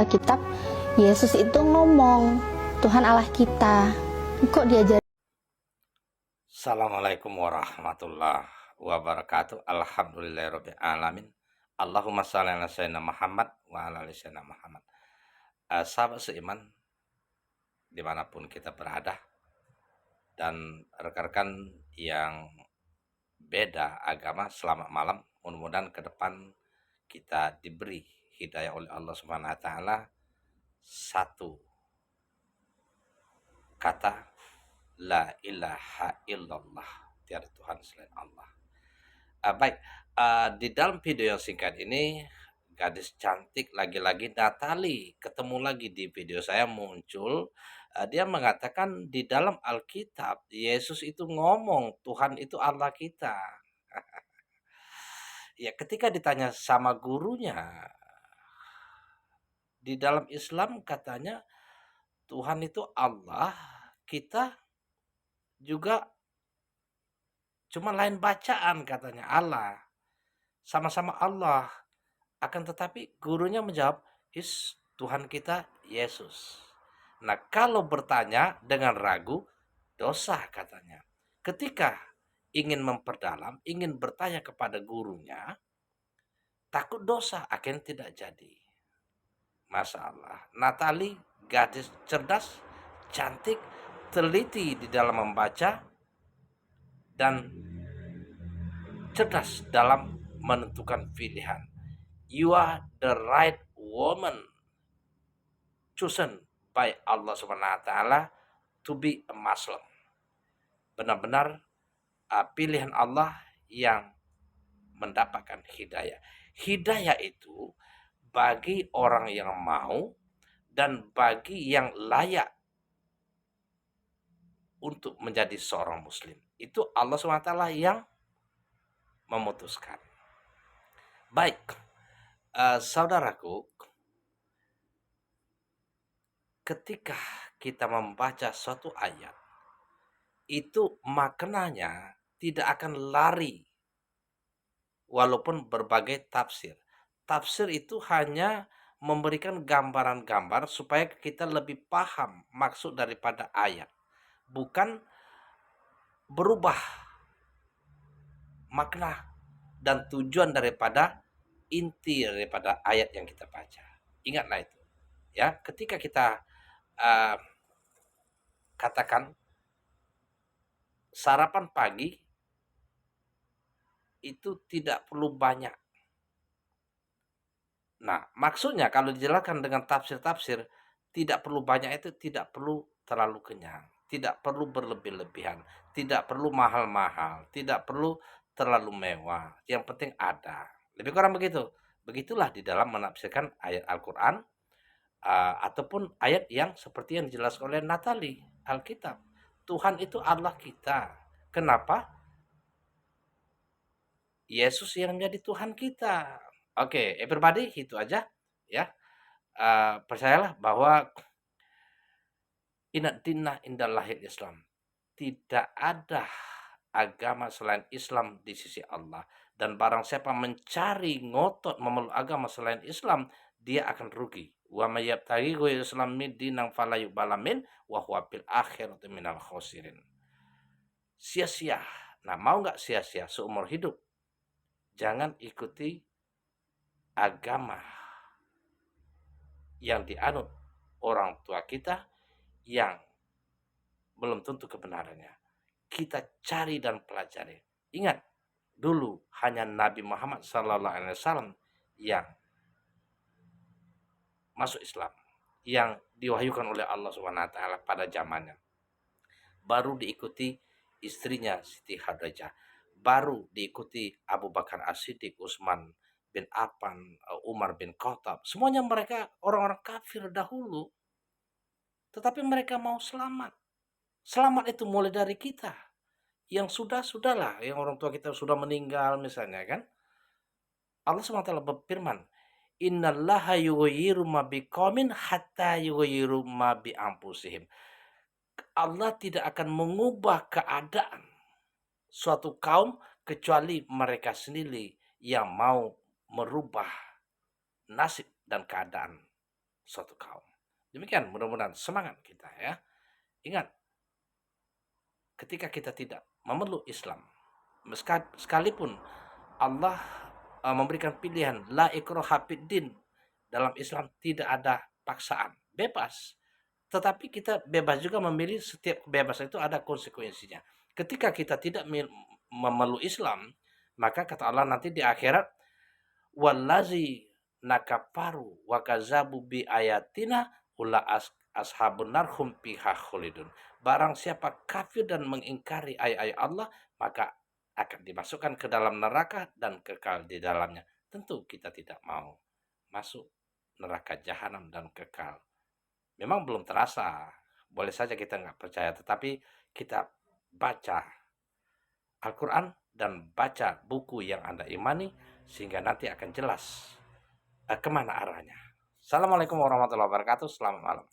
Alkitab, Yesus itu ngomong, Tuhan Allah kita. Kok diajar? Assalamualaikum warahmatullahi wabarakatuh. Alhamdulillahirabbil alamin. Allahumma shalli ala sayyidina Muhammad wa ala ali sayyidina Muhammad. Sahabat seiman dimanapun kita berada, dan rekan-rekan yang beda agama, selamat malam. Mudah-mudahan ke depan kita diberi hidayah oleh Allah Subhanahu wa taala. Satu kata, la ilaha illallah, tiada Tuhan selain Allah. Baik, di dalam video yang singkat ini, gadis cantik lagi-lagi Natali ketemu lagi di video saya muncul. Dia mengatakan di dalam Alkitab Yesus itu ngomong Tuhan itu Allah kita. Ya, ketika ditanya sama gurunya, di dalam Islam katanya Tuhan itu Allah, kita juga cuma lain bacaan katanya Allah. Sama-sama Allah. Akan tetapi gurunya menjawab, Tuhan kita Yesus. Nah, kalau bertanya dengan ragu, dosa katanya. Ketika ingin memperdalam, ingin bertanya kepada gurunya, takut dosa, akhirnya tidak jadi. Masalah. Natali, gadis cerdas, cantik, teliti di dalam membaca, dan cerdas dalam menentukan pilihan. You are the right woman chosen by Allah Subhanahu wa taala to be a Muslim. Benar-benar pilihan Allah yang mendapatkan hidayah. Hidayah itu bagi orang yang mau dan bagi yang layak untuk menjadi seorang muslim. Itu Allah Subhanahu wa taala yang memutuskan. Baik, saudaraku, ketika kita membaca suatu ayat, itu maknanya tidak akan lari walaupun berbagai tafsir. Tafsir itu hanya memberikan gambaran-gambar supaya kita lebih paham maksud daripada ayat, bukan berubah makna dan tujuan daripada inti daripada ayat yang kita baca. Ingatlah itu. Ya, ketika kita katakan sarapan pagi itu tidak perlu banyak. Nah, maksudnya kalau dijelaskan dengan tafsir-tafsir, tidak perlu banyak itu tidak perlu terlalu kenyang, tidak perlu berlebih-lebihan, tidak perlu mahal-mahal, tidak perlu terlalu mewah. Yang penting ada. Lebih kurang begitu. Begitulah di dalam menafsirkan ayat Al-Quran, ataupun ayat yang seperti yang dijelaskan oleh Natali, Alkitab. Tuhan itu Allah kita. Kenapa? Yesus yang menjadi Tuhan kita. Oke, everybody, itu aja ya. Percayalah bahwa inna dinna indallahil Islam. Tidak ada agama selain Islam di sisi Allah. Dan barang siapa mencari ngotot memeluk agama selain Islam, dia akan rugi. Wa may yabtaghi ghayra islami dinan fala yuqbala min wa huwa bil akhirati minal khosirin. Sia-sia. Nah, mau nggak sia-sia seumur hidup? Jangan ikuti agama yang dianut orang tua kita yang belum tentu kebenarannya. Kita cari dan pelajari. Ingat, dulu hanya Nabi Muhammad SAW yang masuk Islam, yang diwahyukan oleh Allah Subhanahu wa taala pada zamannya. Baru diikuti istrinya Siti Khadijah, baru diikuti Abu Bakar As-Siddiq, Utsman bin Affan, Umar bin Khattab. Semuanya mereka orang-orang kafir dahulu. Tetapi mereka mau selamat. Selamat itu mulai dari kita. Yang sudahlah, yang orang tua kita sudah meninggal misalnya kan. Allah SWT berfirman, Innallaha yughayyiru ma biqaumin hatta yughayyiru ma bi anfusihim. Allah tidak akan mengubah keadaan suatu kaum kecuali mereka sendiri yang mau merubah nasib dan keadaan suatu kaum. Demikian mudah-mudahan semangat kita ya. Ingat, ketika kita tidak memeluk Islam, sekalipun Allah memberikan pilihan la ikraha fiddin, dalam Islam tidak ada paksaan, bebas. Tetapi kita bebas juga memilih, setiap kebebasan itu ada konsekuensinya. Ketika kita tidak memeluk Islam, maka kata Allah nanti di akhirat, wallazi nakafaru wa kazabu bi ayatina ula ashabun narhum fiha khulidun. Barang siapa kafir dan mengingkari ayat-ayat Allah, maka akan dimasukkan ke dalam neraka dan kekal di dalamnya. Tentu kita tidak mau masuk neraka jahanam dan kekal. Memang belum terasa, boleh saja kita nggak percaya, tetapi kita baca Al-Quran dan baca buku yang Anda imani, sehingga nanti akan jelas kemana arahnya. Assalamualaikum warahmatullahi wabarakatuh, selamat malam.